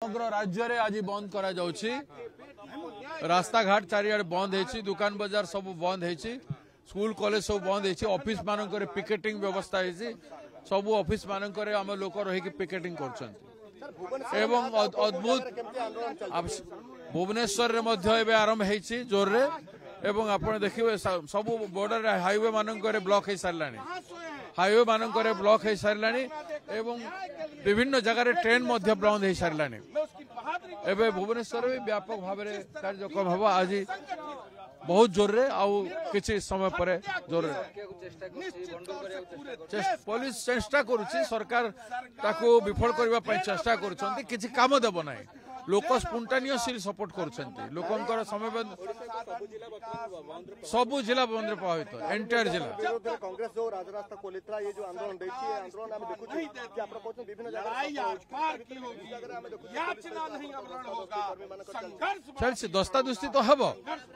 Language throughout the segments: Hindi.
समग्र राज्य में आज बंद करा जाउछि। रास्ता घाट चारिआडे बंद है, दुकान बाजार सब बंद है, स्कूल कॉलेज सब बंद है, ऑफिस मानक पिकेटिंग व्यवस्था है, सब ऑफिस मानक आम लोक रही पिकेटिंग कर अद्भुत भुवनेश्वर में आरंभ है जोर रे एवं आपण देखिए सब बॉर्डर हाईवे मानक ब्लॉक हो सारा, हाईवे मानक ब्लॉक हो सारा एवं विभिन्न जगह ट्रेन बंद हो सारा। एवं भुवनेश्वर भी व्यापक भाव में कार्यक्रम हम आज बहुत जोर रे किसी समय पर जोर पुलिस चेष्टा करुच्ची, सरकार ताकू विफल करने चेष्टा करुछंती, किसी काम देव ना, लोक स्पोंटानियसली सपोर्ट करुछंती, लोकंकर समय सबु जिला बंद प्रभावित एंटायर जिला। कांग्रेस जो राजरास्ता कोलित्रा ये जो आंदोलन देखिए आंदोलन हम देखुछी कि आप कहते विभिन्न जगह चलछि दस्तादुस्ती तो हबो,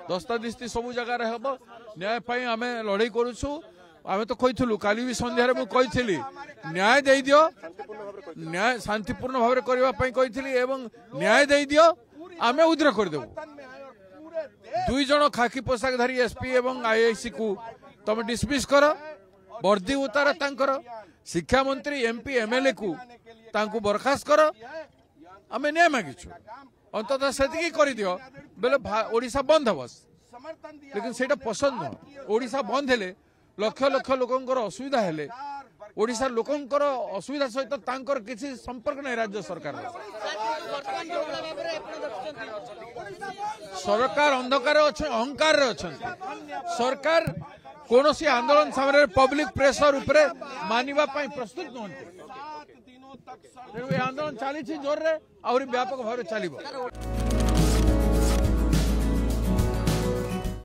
दस्तादुस्ती सब जगह हम न्याय पाई आम लड़ाई करूछु। आम तो कही काली भी संध्यारे मु कही न्याय दे दियो, न्याय शांतिपूर्ण भाव में करने एवं न्याय दे दियो, आम उद्धार करदेबू। दुई जन खाकी पोशाकधारी एसपी एवं आईआईसी को तुम डिसमिस कर, वर्दी उतार तांकर, शिक्षा मंत्री एमपी एमएलए को तांको बर्खास्त कर, आम न्याय मागिछु। अंततः से कर दियो बेले ओडिशा बंद हम, लेकिन सेटा पसंद नुह। ओडिशा बंद हेले लक्ष लक्ष लोकंकर असुविधा हेले, ओडिशा लोकंकर असुविधा सहित तांकर किसी संपर्क नहीं राज्य सरकार। सरकार अंधकार अहंकार सरकार कौन सी आंदोलन सामने पब्लिक प्रेशर उपरे मानिबा पाई प्रस्तुत नहंती। आंदोलन चली जोर रे और व्यापक भाव चलिबो।